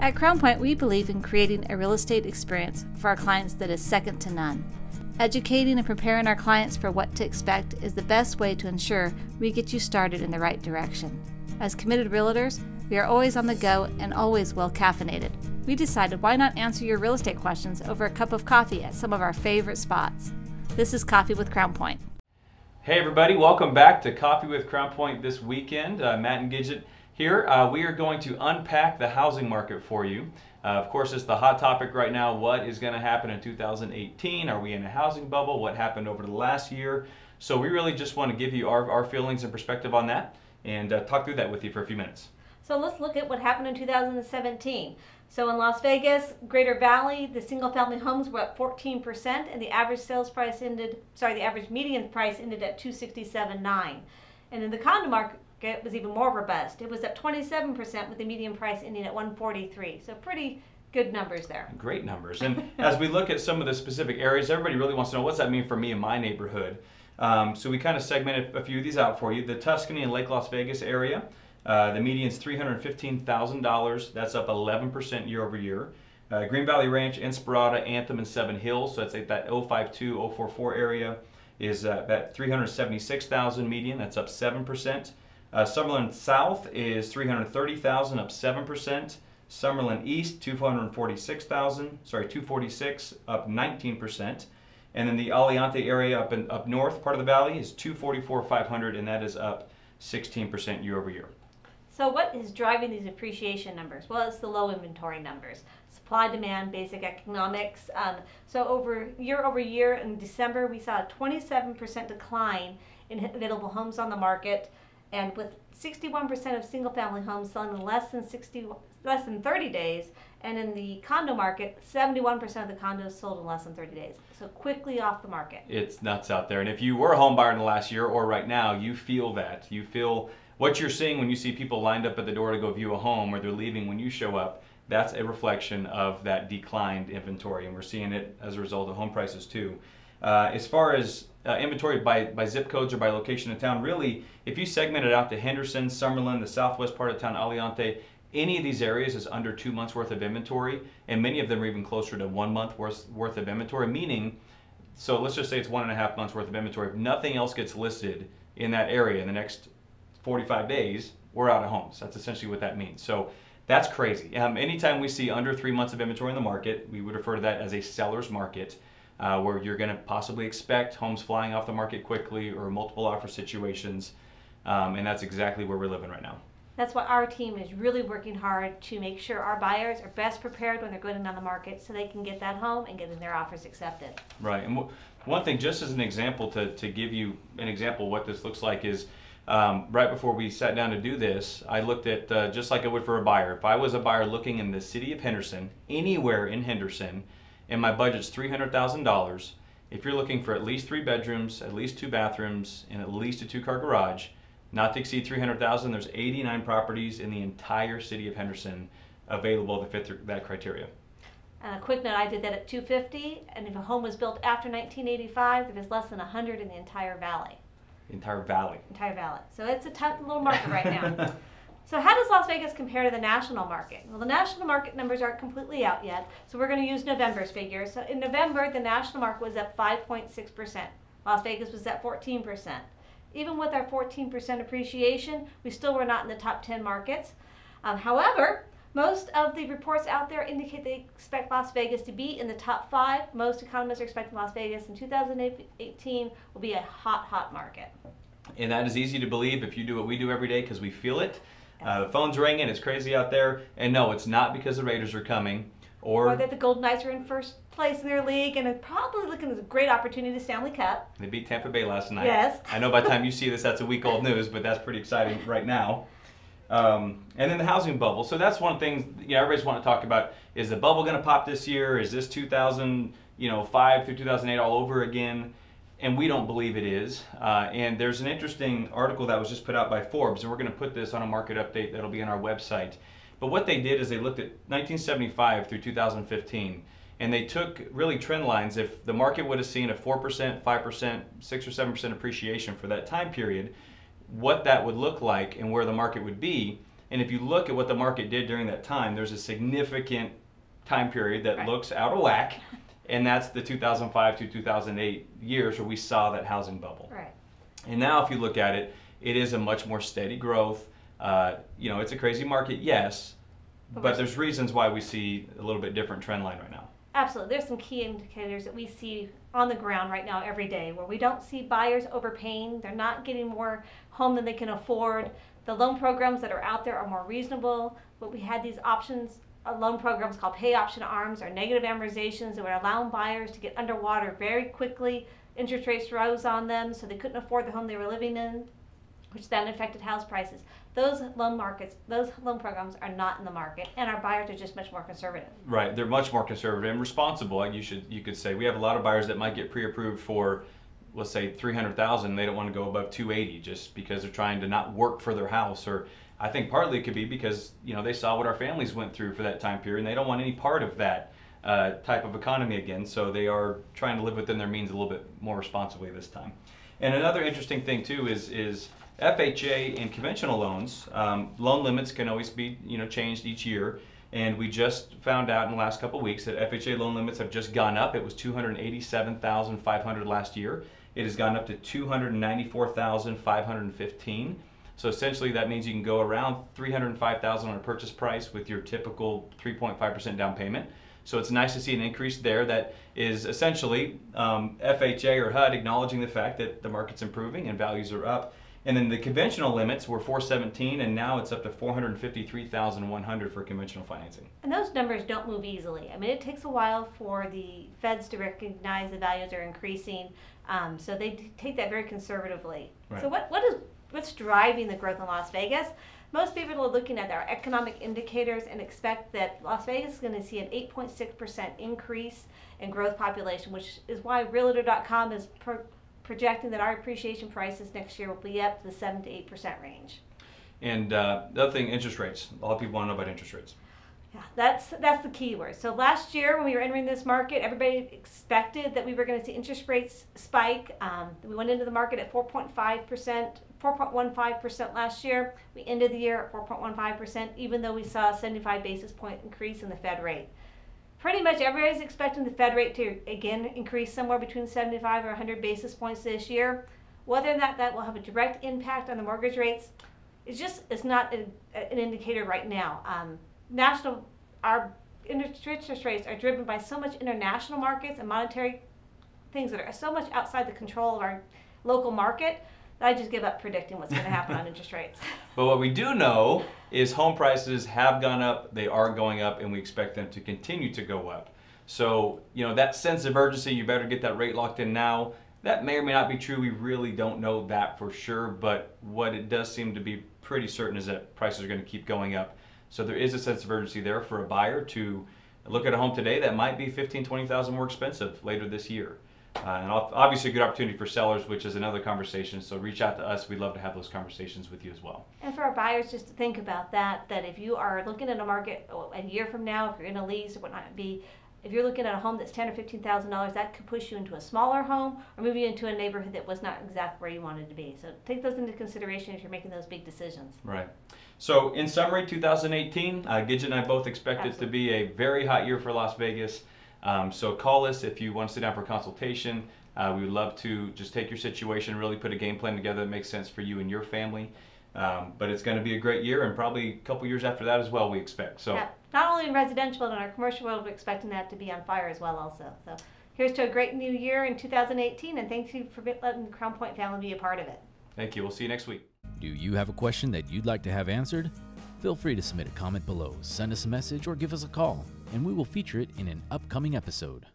At Crown Point, we believe in creating a real estate experience for our clients that is second to none. Educating and preparing our clients for what to expect is the best way to ensure we get you started in the right direction. As committed realtors, we are always on the go and always well caffeinated. We decided why not answer your real estate questions over a cup of coffee at some of our favorite spots. This is Coffee with Crown Point. Hey everybody, welcome back to Coffee with Crown Point this weekend. Matt and Gidget here. We are going to unpack the housing market for you. Of course, it's the hot topic right now. What is going to happen in 2018? Are we in a housing bubble? What happened over the last year? So we really just want to give you our feelings and perspective on that and talk through that with you for a few minutes. So let's look at what happened in 2017. So in Las Vegas, Greater Valley, the single-family homes were up 14%, and the average the average median price ended at $267,900. And in the condo market, it was even more robust. It was up 27% with the median price ending at $143,000. So pretty good numbers there. Great numbers. And as we look at some of the specific areas, everybody really wants to know, what's that mean for me in my neighborhood? So we kind of segmented a few of these out for you. The Tuscany and Lake Las Vegas area, the median's $315,000. That's up 11% year over year. Green Valley Ranch, Inspirada, Anthem, and Seven Hills. So that's like that 052, 044 area is that $376,000 median. That's up 7%. Summerlin South is $330,000, up 7%. Summerlin East, $246,000, up 19%. And then the Aliante area up north part of the valley is $244,500, and that is up 16% year over year. So what is driving these appreciation numbers? Well, it's the low inventory numbers. Supply, demand, basic economics. So over year in December, we saw a 27% decline in available homes on the market, and with 61% of single-family homes selling in less than 30 days, and in the condo market, 71% of the condos sold in less than 30 days. So quickly off the market. It's nuts out there. And if you were a home buyer in the last year or right now, you feel that. You feel what you're seeing when you see people lined up at the door to go view a home, or they're leaving when you show up. That's a reflection of that declined inventory, and we're seeing it as a result of home prices too. As far as inventory by zip codes or by location in town, really, if you segment it out to Henderson, Summerlin, the southwest part of town, Aliante, any of these areas is under 2 months worth of inventory, and many of them are even closer to 1 month worth of inventory, meaning, so let's just say it's 1.5 months worth of inventory. If nothing else gets listed in that area in the next 45 days, we're out of homes. That's essentially what that means. So that's crazy. Anytime we see under 3 months of inventory in the market, we would refer to that as a seller's market, where you're going to possibly expect homes flying off the market quickly or multiple offer situations, and that's exactly where we're living right now. That's why our team is really working hard to make sure our buyers are best prepared when they're going on the market so they can get that home and get their offers accepted. Right. And one thing, just as an example, to give you an example of what this looks like is, right before we sat down to do this, I looked at, just like I would for a buyer, if I was a buyer looking in the city of Henderson, anywhere in Henderson, and my budget's $300,000, if you're looking for at least 3 bedrooms, at least 2 bathrooms, and at least a 2-car garage, not to exceed $300,000, there's 89 properties in the entire city of Henderson available that fit that criteria. And a quick note, I did that at $250,000, and if a home was built after 1985, there was less than 100 in the entire valley. Entire valley. Entire valley. So it's a tough little market right now. So how does Las Vegas compare to the national market? Well, the national market numbers aren't completely out yet, so we're going to use November's figures. So in November, the national market was up 5.6%. Las Vegas was at 14%. Even with our 14% appreciation, we still were not in the top 10 markets. However, most of the reports out there indicate they expect Las Vegas to be in the top 5. Most economists are expecting Las Vegas in 2018 will be a hot, hot market. And that is easy to believe if you do what we do every day, because we feel it. The phone's ringing, it's crazy out there. And no, it's not because the Raiders are coming. Or that the Golden Knights are in first place in their league and are probably looking at a great opportunity to Stanley Cup. They beat Tampa Bay last night. Yes. I know by the time you see this, that's a week old news, but that's pretty exciting right now. And then the housing bubble. So that's one thing, everybody's wanting to talk about. Is the bubble going to pop this year? Is this 2005 through 2008 all over again? And we don't believe it is. And there's an interesting article that was just put out by Forbes, and we're going to put this on a market update that'll be on our website. But what they did is they looked at 1975 through 2015, and they took really trend lines. If the market would have seen a 4%, 5%, 6 or 7% appreciation for that time period, what that would look like and where the market would be And if you look at what the market did during that time, there's a significant time period that looks out of whack, and that's the 2005 to 2008 years where we saw that housing bubble. Right. And now if you look at it, it is a much more steady growth. It's a crazy market, yes, but there's reasons why we see a little bit different trend line right now. Absolutely. There's some key indicators that we see on the ground right now every day where we don't see buyers overpaying. They're not getting more home than they can afford. The loan programs that are out there are more reasonable. But we had these options, loan programs called pay option arms or negative amortizations that were allowing buyers to get underwater very quickly. Interest rates rose on them, so they couldn't afford the home they were living in, which then affected house prices. Those loan programs are not in the market, and our buyers are just much more conservative. Right, they're much more conservative and responsible. You could say we have a lot of buyers that might get pre-approved for, let's say, $300,000. They don't want to go above $280 just because they're trying to not work for their house. Or I think partly it could be because they saw what our families went through for that time period, and they don't want any part of that type of economy again. So they are trying to live within their means a little bit more responsibly this time. And another interesting thing too is FHA and conventional loans, loan limits can always be changed each year, and we just found out in the last couple of weeks that FHA loan limits have just gone up. It was $287,500 last year. It has gone up to $294,515. So essentially that means you can go around $305,000 on a purchase price with your typical 3.5% down payment. So it's nice to see an increase there that is essentially FHA or HUD acknowledging the fact that the market's improving and values are up. And then the conventional limits were $417,000, and now it's up to $453,100 for conventional financing. And those numbers don't move easily. I mean, it takes a while for the feds to recognize the values are increasing, so they take that very conservatively. Right. So what's driving the growth in Las Vegas? Most people are looking at our economic indicators and expect that Las Vegas is going to see an 8.6% increase in growth population, which is why Realtor.com is projecting that our appreciation prices next year will be up to the 7 to 8% range. And the other thing, interest rates. A lot of people want to know about interest rates. Yeah, that's the key word. So last year when we were entering this market, everybody expected that we were going to see interest rates spike. We went into the market at 4.15% last year. We ended the year at 4.15%, even though we saw a 75 basis point increase in the Fed rate. Pretty much everybody's expecting the Fed rate to again increase somewhere between 75 or 100 basis points this year. Whether or not that will have a direct impact on the mortgage rates, it's not an indicator right now. Our interest rates are driven by so much international markets and monetary things that are so much outside the control of our local market that I just give up predicting what's going to happen on interest rates. But what we do know is home prices have gone up, they are going up, and we expect them to continue to go up. So, that sense of urgency, you better get that rate locked in now, that may or may not be true. We really don't know that for sure, but what it does seem to be pretty certain is that prices are going to keep going up. So there is a sense of urgency there for a buyer to look at a home today that might be $15,000, $20,000 more expensive later this year. And obviously a good opportunity for sellers, which is another conversation. So reach out to us. We'd love to have those conversations with you as well. And for our buyers, just to think about that if you are looking at a market a year from now, if you're in a lease or whatnot, if you're looking at a home that's $10,000 or $15,000, that could push you into a smaller home or move you into a neighborhood that was not exactly where you wanted to be. So take those into consideration if you're making those big decisions. Right. So in summary, 2018, Gidget and I both expect it to be a very hot year for Las Vegas. So call us if you want to sit down for a consultation. We would love to just take your situation, really put a game plan together that makes sense for you and your family. But it's going to be a great year, and probably a couple years after that as well, we expect. So not only in residential, but in our commercial world, we're expecting that to be on fire as well also. So here's to a great new year in 2018, and thank you for letting the Crown Point family be a part of it. Thank you. We'll see you next week. Do you have a question that you'd like to have answered? Feel free to submit a comment below, send us a message, or give us a call, and we will feature it in an upcoming episode.